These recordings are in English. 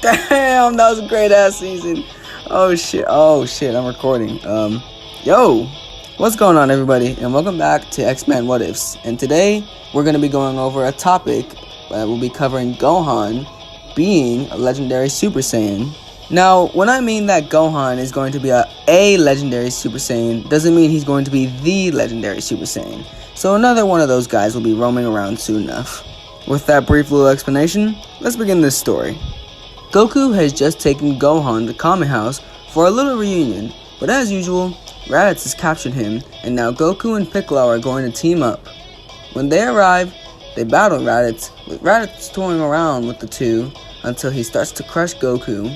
Damn, that was a great ass season. Oh shit, I'm recording. Yo, what's going on, everybody? And welcome back to X-Men What Ifs. And today, we're going to be going over a topic that will be covering Gohan being a Legendary Super Saiyan. Now, when I mean that Gohan is going to be a Legendary Super Saiyan, doesn't mean he's going to be the Legendary Super Saiyan. So another one of those guys will be roaming around soon enough. With that brief little explanation, let's begin this story. Goku has just taken Gohan to Kame House for a little reunion, but as usual, Raditz has captured him, and now Goku and Piccolo are going to team up. When they arrive, they battle Raditz, with Raditz toying around with the two until he starts to crush Goku.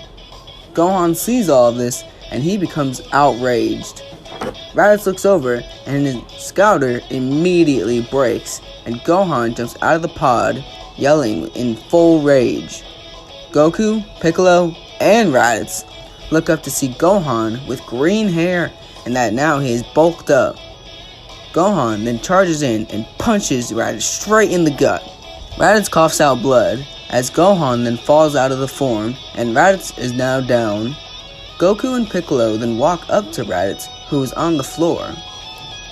Gohan sees all of this, and he becomes outraged. Raditz looks over, and his scouter immediately breaks, and Gohan jumps out of the pod, yelling in full rage. Goku, Piccolo, and Raditz look up to see Gohan with green hair, and that now he is bulked up. Gohan then charges in and punches Raditz straight in the gut. Raditz coughs out blood, as Gohan then falls out of the form, and Raditz is now down. Goku and Piccolo then walk up to Raditz, who is on the floor.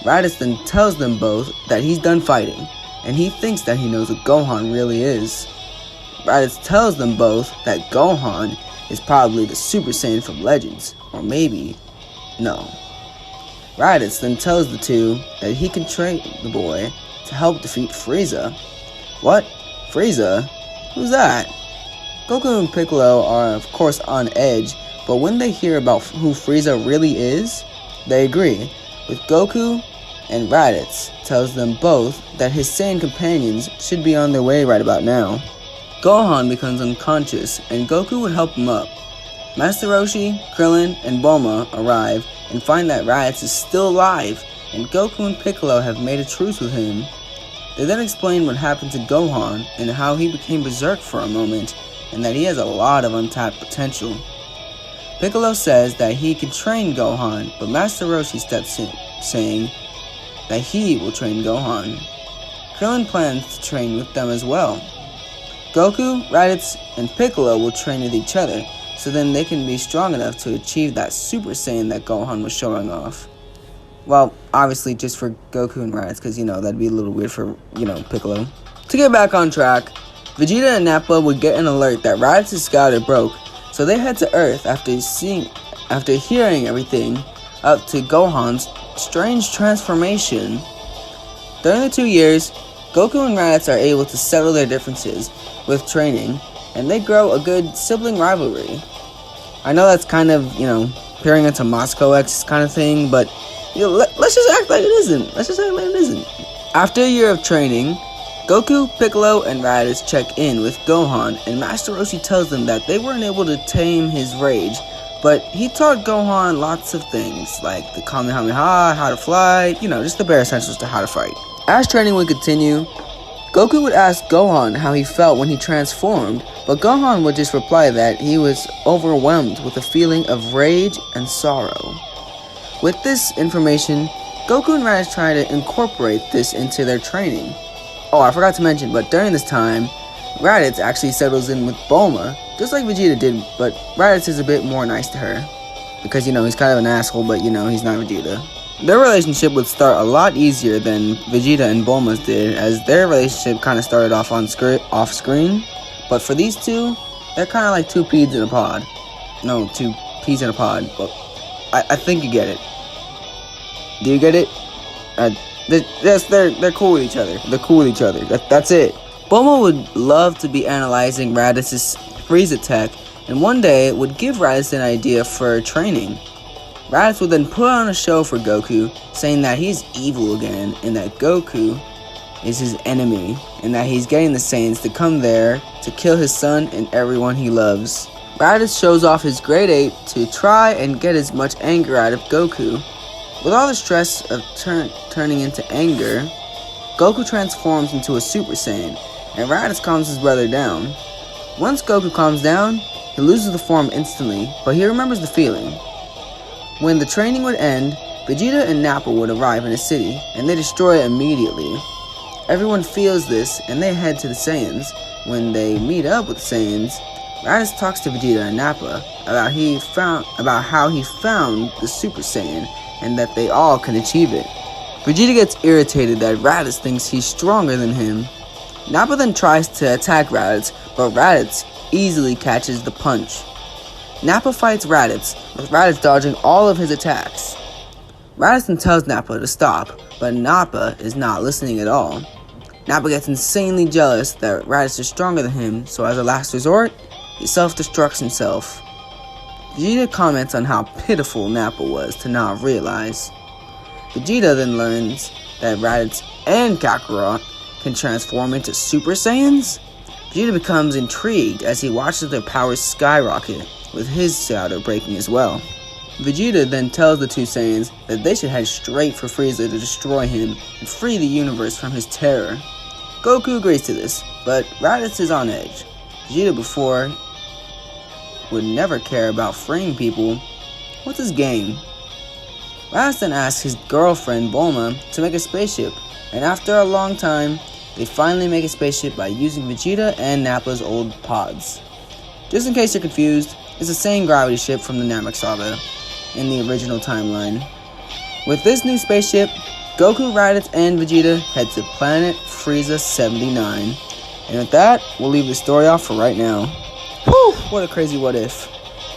Raditz then tells them both that he's done fighting, and he thinks that he knows what Gohan really is. Raditz tells them both that Gohan is probably the Super Saiyan from Legends, or maybe, no. Raditz then tells the two that he can train the boy to help defeat Frieza. What? Frieza? Who's that? Goku and Piccolo are of course on edge, but when they hear about who Frieza really is, they agree, with Goku and Raditz tells them both that his Saiyan companions should be on their way right about now. Gohan becomes unconscious, and Goku would help him up. Master Roshi, Krillin, and Bulma arrive and find that Raditz is still alive, and Goku and Piccolo have made a truce with him. They then explain what happened to Gohan and how he became berserk for a moment, and that he has a lot of untapped potential. Piccolo says that he can train Gohan, but Master Roshi steps in, saying that he will train Gohan. Krillin plans to train with them as well. Goku, Raditz, and Piccolo will train with each other, so then they can be strong enough to achieve that Super Saiyan that Gohan was showing off. Well, obviously just for Goku and Raditz, because, that'd be a little weird for, Piccolo. To get back on track, Vegeta and Nappa would get an alert that Raditz's scouter broke, so they head to Earth after hearing everything up to Gohan's strange transformation. During the 2 years, Goku and Raditz are able to settle their differences with training, and they grow a good sibling rivalry. I know that's kind of, peering into Moscow X kind of thing, but let's just act like it isn't. After a year of training, Goku, Piccolo, and Raditz check in with Gohan, and Master Roshi tells them that they weren't able to tame his rage, but he taught Gohan lots of things, like the Kamehameha, how to fly, just the bare essentials to how to fight. As training would continue, Goku would ask Gohan how he felt when he transformed, but Gohan would just reply that he was overwhelmed with a feeling of rage and sorrow. With this information, Goku and Raditz try to incorporate this into their training. Oh, I forgot to mention, but during this time, Raditz actually settles in with Bulma, just like Vegeta did, but Raditz is a bit more nice to her. Because, he's kind of an asshole, but, he's not Vegeta. Their relationship would start a lot easier than Vegeta and Bulma's did, as their relationship kind of started off off screen. But for these two, they're kind of like two peas in a pod. No, two peas in a pod, but I think you get it. Do you get it? They're cool with each other. That's it. Bulma would love to be analyzing Raditz's Frieza tech, and one day would give Raditz an idea for training. Raditz would then put on a show for Goku, saying that he's evil again, and that Goku is his enemy, and that he's getting the Saiyans to come there to kill his son and everyone he loves. Raditz shows off his grade 8 to try and get as much anger out of Goku. With all the stress of turning into anger, Goku transforms into a Super Saiyan, and Raditz calms his brother down. Once Goku calms down, he loses the form instantly, but he remembers the feeling. When the training would end, Vegeta and Nappa would arrive in a city, and they destroy it immediately. Everyone feels this, and they head to the Saiyans. When they meet up with the Saiyans, Raditz talks to Vegeta and Nappa about how he found the Super Saiyan and that they all can achieve it. Vegeta gets irritated that Raditz thinks he's stronger than him. Nappa then tries to attack Raditz, but Raditz easily catches the punch. Nappa fights Raditz, with Raditz dodging all of his attacks. Raditz then tells Nappa to stop, but Nappa is not listening at all. Nappa gets insanely jealous that Raditz is stronger than him, so as a last resort, he self-destructs himself. Vegeta comments on how pitiful Nappa was to not realize. Vegeta then learns that Raditz and Kakarot can transform into Super Saiyans. Vegeta becomes intrigued as he watches their powers skyrocket, with his shadow breaking as well. Vegeta then tells the two Saiyans that they should head straight for Frieza to destroy him and free the universe from his terror. Goku agrees to this, but Raditz is on edge. Vegeta before would never care about freeing people. What's his game? Raditz then asks his girlfriend Bulma to make a spaceship, and after a long time, they finally make a spaceship by using Vegeta and Nappa's old pods. Just in case you're confused, it's the same gravity ship from the Namek Saga in the original timeline. With this new spaceship, Goku, Raditz, and Vegeta head to planet Frieza 79. And with that, we'll leave the story off for right now. Whew, what a crazy what if.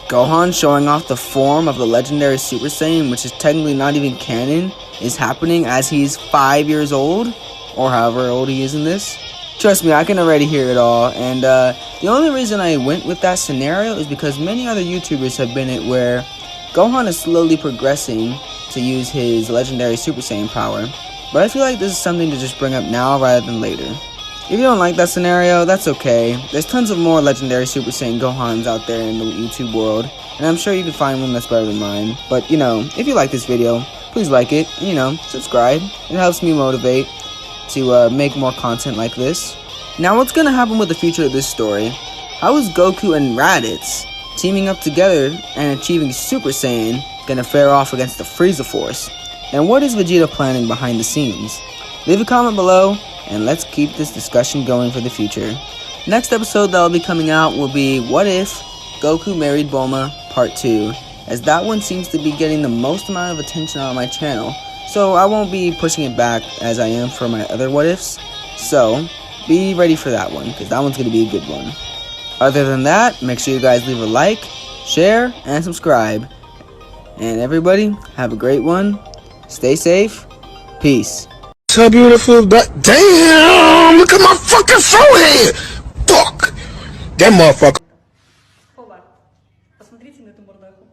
Gohan showing off the form of the legendary Super Saiyan, which is technically not even canon, is happening as he's 5 years old, or however old he is in this. Trust me, I can already hear it all, and the only reason I went with that scenario is because many other YouTubers have been it where Gohan is slowly progressing to use his legendary Super Saiyan power, but I feel like this is something to just bring up now rather than later. If you don't like that scenario, that's okay. There's tons of more legendary Super Saiyan Gohans out there in the YouTube world, and I'm sure you can find one that's better than mine. But, if you like this video, please like it, and, subscribe. It helps me motivate to make more content like this. Now, what's going to happen with the future of this story? How is Goku and Raditz teaming up together and achieving Super Saiyan going to fare off against the Frieza Force? And what is Vegeta planning behind the scenes? Leave a comment below, and let's keep this discussion going for the future. Next episode that will be coming out will be What If Goku Married Bulma Part 2, as that one seems to be getting the most amount of attention on my channel, so I won't be pushing it back as I am for my other What Ifs. So, be ready for that one, because that one's going to be a good one. Other than that, make sure you guys leave a like, share, and subscribe. And everybody, have a great one. Stay safe. Peace. So beautiful, but damn, look at my fucking forehead. Fuck. That motherfucker. Хоба, посмотрите на эту мордаху.